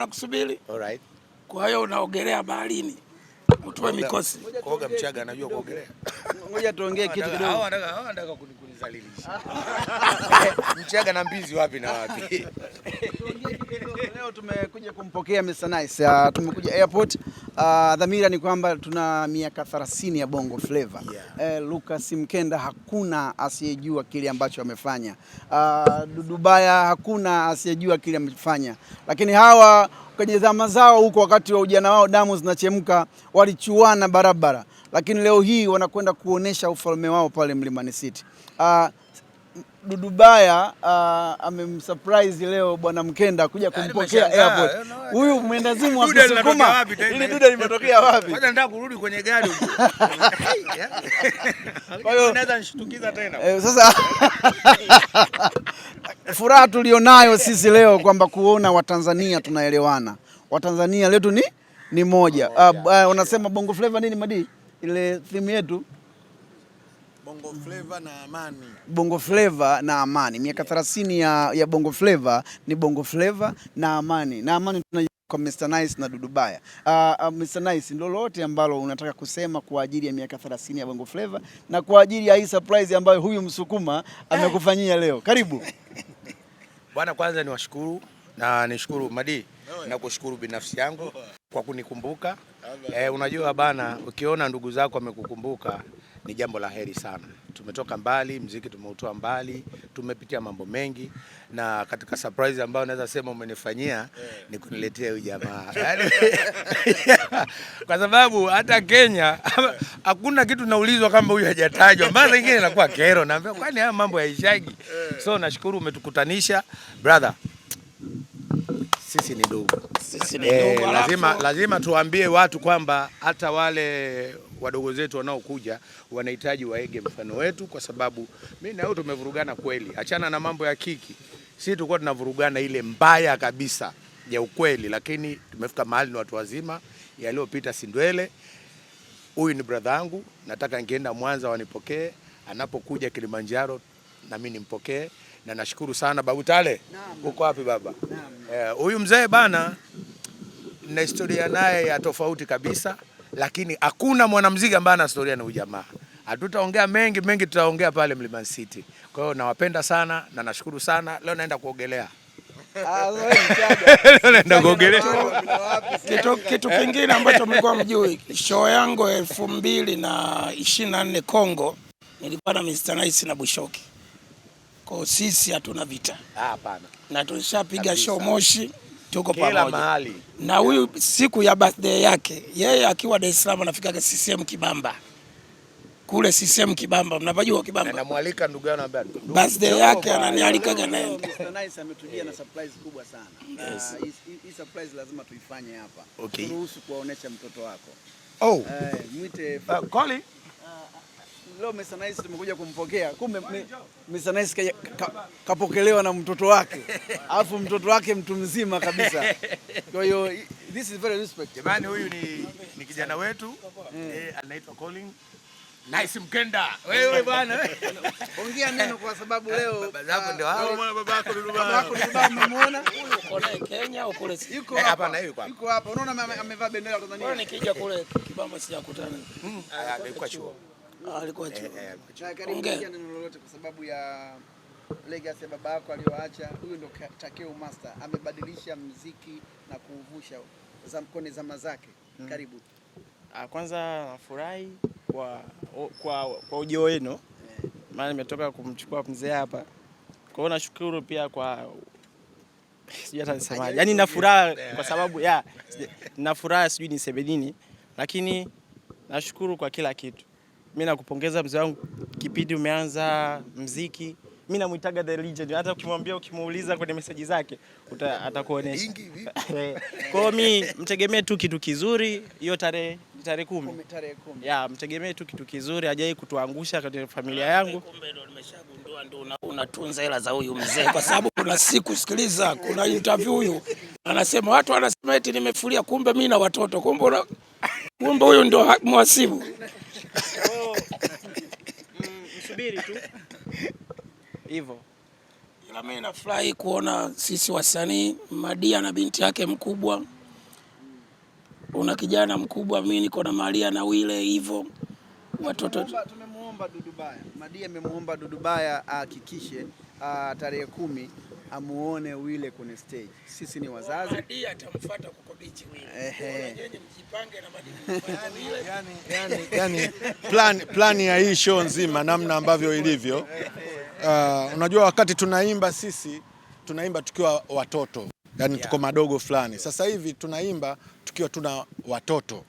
nakusubiri. Alright. Kwa hiyo unaogelea baharini. Utoe mikosi. Kuoga Mchaga anajua kuogelea. Ngoja tuongee kitu kidogo. Hao anataka kunizalilisha. Mchaga na mbizi wapi na wapi? Leo tumekuja kumpokea Mr. Nice. Tumekuja airport. Dhamira ni kwamba tuna miaka 30 ya Bongo Flava. Yeah. Lucas Mkenda hakuna asiyejua kile ambacho amefanya. Dudubaya hakuna asiyejua kile amefanya. Lakini hawa kwenye zama zao huko, wakati wa ujana wao damu zinachemka, walichuana barabara. Lakini leo hii wanakwenda kuonesha ufalme wao pale Mlimani City. Dudubaya amemsurprise leo bwana Mkenda kuja kumpokea airport. Huyu mwendazimu wa kusukuma ili duda limetokea wapi? Kwanza nataka kurudi kwenye gari huko. Kwa hiyo naweza nishtukiza tena. Sasa furaha tulionayo sisi leo kwamba kuona Watanzania tunaelewana. Watanzania letu ni moja. Unasema Bongo Flava nini Madi? Ile theme yetu Bongo Flava na amani. Bongo Flava na amani. Miaka 30 ya Bongo Flava ni Bongo Flava na amani. Na amani tunajua kwa Mr. Nice na Dudubaya. Mr. Nice, ndio lolote ambalo unataka kusema kwa ajili ya miaka 30 ya Bongo Flava na kwa ajili ya hii surprise ambayo huyu Msukuma amekufanyia leo. Karibu. Bwana, kwanza niwashukuru na nishukuru Madi na kushukuru binafsi yangu kwa kunikumbuka. Unajua bana, ukiona ndugu zako wamekukumbuka ni jambo la heri sana. Tumetoka mbali, muziki tumeutoa mbali, tumepitia mambo mengi, na katika surprise ambayo naweza sema umenifanyia ni kuniletea huyu jamaa. Kwa sababu hata Kenya hakuna kitu naulizwa kama huyu hajatajwa. Mara nyingine inakuwa kero, naambia kwani haya mambo yaishagi. So nashukuru umetukutanisha brother. Sisi ni ndugu. Sisi ni ndugu. Lazima tuambie watu kwamba hata wale wadogo zetu wanaokuja wanahitaji waege mfano wetu, kwa sababu mimi na wewe tumevurugana kweli. Achana na mambo ya kiki. Sisi tulikuwa tunavurugana ile mbaya kabisa ya ukweli, lakini tumefika mahali ni watu wazima, yaliyopita si ndwele. Huyu ni brother yangu, nataka ningeenda Mwanza wanipokee, anapokuja Kilimanjaro na mimi nimpokee. Na nashukuru sana Babu Tale. Uko wapi baba? Huyu mzee bana, na historia naye ya tofauti kabisa, lakini hakuna mwanamuziki ambaye ana historia na ujamaa. Hatutaongea mengi tutaongea pale Mlimani City. Kwa hiyo nawapenda sana na nashukuru sana. Leo naenda kuogelea. Naenda kuogelea. Kitu kingine ambacho mlikuwa mjui, show yangu 2024 Kongo nilikuwa na Mr. Nice na Bushoki. Kwa sisi hatuna vita. Hapana. Na tulishapiga show Moshi, tuko pamoja. Kila mahali. Na huyu siku ya birthday yake, yeye akiwa Dar es Salaam anafika CCM Kibamba. Kule CCM Kibamba, mnapajua Kibamba? Namwalika ndugu yangu ambaye birthday yake ananialika naenda. Mr. Nice ametujia na surprise kubwa sana. Hii surprise lazima tuifanye hapa. Okay. Turuhusu kuonesha mtoto wako. Mwite Koli. Leo Mr. Nice tumekuja kumpokea. Kumbe Mr. Nice kapokelewa na mtoto wake. Alafu mtoto wake mtu mzima kabisa. Kwa hiyo this is very respect. Jamani, huyu ni kijana wetu. Anaitwa Colin Nice Mkenda. Wewe bwana. Ongea neno kwa sababu leo baba zako ndio hao. Babako Dudubaya umemuona? Uko na Kenya au kule? Yuko hapa na yuko hapa. Yuko hapa. Unaona amevaa bendera ya Tanzania. Bwana, nikija kule Kibamba sijakutana. Alikuwa chuo. Alikuwa chuo. Karibu neno lolote kwa sababu ya legacy ya baba yako aliyoacha. Huyu ndo Takeo Master, amebadilisha muziki na kuuvusha kwenye zama zake. Karibu. Kwanza nafurahi kwa ujio wenu. Maana nimetoka kumchukua mzee hapa. Kwa hiyo nashukuru pia kwa sijui hata nisemaje. Yaani na furaha kwa sababu na furaha sijui niseme nini, lakini nashukuru kwa kila kitu. Mimi nakupongeza mzee wangu, kipindi umeanza muziki. Mimi namuitaga the legend. Hata ukimwambia ukimuuliza kwenye message zake atakuonesha. Kwa hiyo mimi mtegemee tu kitu kizuri hiyo tarehe 10. Mtegemee tu kitu kizuri, hajai kutuangusha katika familia yangu. Kumbe ndo nimeshagundua ndo unatunza hela za huyu mzee, kwa sababu kuna siku sikiliza, kuna interview huyu anasema watu wanasema eti nimefulia, kumbe mimi na watoto. Kumbe huyu ndo mwasibu. Msubiri tu. Hivyo. Ila mimi nafurahi kuona sisi wasanii, Madia na binti yake mkubwa, una kijana mkubwa, mimi niko na Maria na Wile hivyo watoto. Tumemuomba Dudubaya, Madia amemuomba Dudubaya ahakikishe tarehe 10 amuone Wile kwenye stage. Sisi ni wazazi. Madia atamfuata kwa beach Wile. Nyinyi mjipange na Madia. Yani plan ya hii show nzima namna ambavyo ilivyo. Unajua wakati tunaimba sisi tunaimba tukiwa watoto. Yani tuko madogo fulani. Sasa hivi tunaimba tukiwa tuna watoto.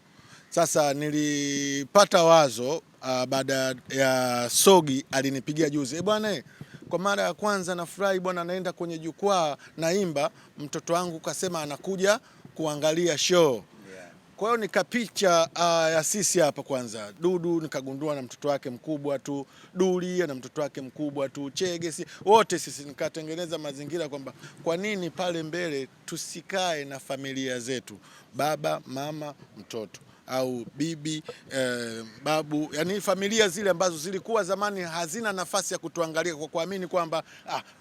Sasa nilipata wazo baada ya Sogi alinipigia juzi. Bwana, kwa mara ya kwanza nafurahi bwana, naenda kwenye jukwaa naimba, mtoto wangu kasema anakuja kuangalia show. Kwa hiyo nikapicha ya sisi hapa kwanza. Dudu nikagundua na mtoto wake mkubwa tu, Duli na mtoto wake mkubwa tu, Chege wote sisi, nikatengeneza mazingira kwamba kwa nini pale mbele tusikae na familia zetu, baba, mama, mtoto au bibi, babu, yani familia zile ambazo zilikuwa zamani hazina nafasi ya kutuangalia kwa kuamini kwamba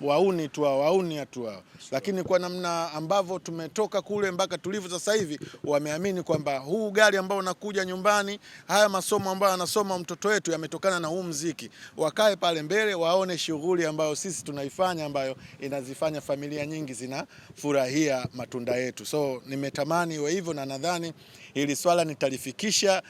wauni tu wauni tu wao, lakini kwa namna ambavyo tumetoka kule mpaka tulivyo sasa hivi, wameamini kwamba huu gari ambao unakuja nyumbani, haya masomo ambayo anasoma mtoto wetu yametokana na huu muziki. Wakae pale mbele waone shughuli ambayo sisi tunaifanya, ambayo inazifanya familia nyingi zinafurahia matunda yetu. So nimetamani iwe hivyo, na nadhani hili swala nitalifikisha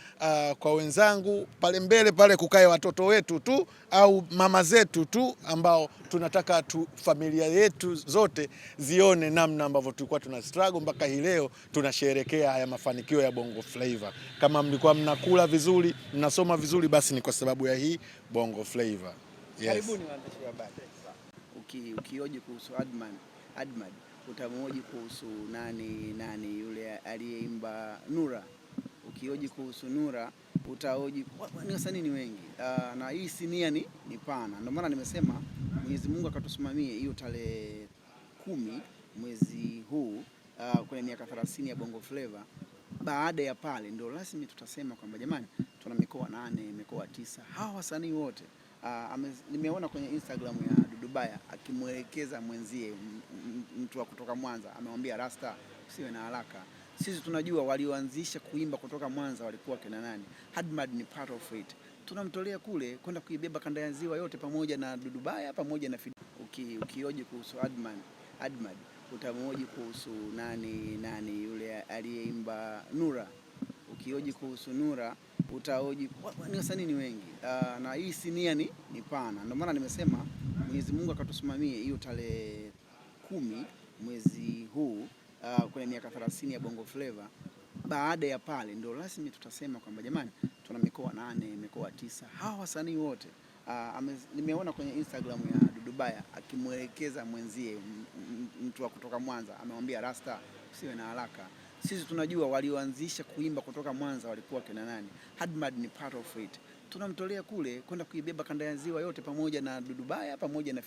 kwa wenzangu pale mbele pale, kukae watoto wetu tu au mama zetu tu, ambao tunataka familia yetu zote zione namna ambavyo tulikuwa tuna struggle mpaka hii leo tunasherehekea haya mafanikio ya Bongo Flava. Kama mlikuwa mnakula vizuri, mnasoma vizuri, basi ni kwa sababu ya hii Bongo Flava. Yes. Karibuni waandishi wa habari. Ukioji kuhusu Admad, utamuoji kuhusu nani yule aliyeimba Nura. Ukioji kuhusu Nura, utaoji ni wasanii ni wengi. Na hii sinia ni pana. Ndio maana nimesema Mwenyezi Mungu akatusimamie hiyo tarehe 10 mwezi huu kwenye miaka 30 ya Bongo Flava. Baada ya pale ndio rasmi tutasema kwamba jamani, tuna mikoa 8, mikoa 9. Hawa wasanii wote nimeona kwenye Instagram ya Dudubaya akimwelekeza mwenzie, mtu wa kutoka Mwanza, amemwambia Rasta usiwe na haraka. Sisi tunajua walioanzisha kuimba kutoka Mwanza walikuwa kina nani. Admad ni part of it. Tunamtolea kule kwenda kuibeba kanda ya Ziwa yote pamoja na Dudubaya pamoja na ukioji kuhusu Admad, utamuoji kuhusu nani yule aliyeimba Nura. Ukioji kuhusu Nura, utaoji ni wasanii ni wengi. Na hii sinia ni pana. Ndio maana nimesema Mwenyezi Mungu akatusimamie hiyo tarehe 10 mwezi huu kwenye miaka 30 ya Bongo Flava. Baada ya pale ndio rasmi tutasema kwamba jamani, tuna mikoa 8, mikoa 9. Hawa wasanii wote nimeona kwenye Instagram ya Dudubaya akimwelekeza mwenzie, mtu wa kutoka Mwanza, amemwambia Rasta usiwe na haraka. Sisi tunajua walioanzisha kuimba kutoka Mwanza walikuwa kina nani. Admad ni part of it. Tunamtolea kule kwenda kuibeba kanda ya Ziwa yote pamoja na Dudubaya pamoja na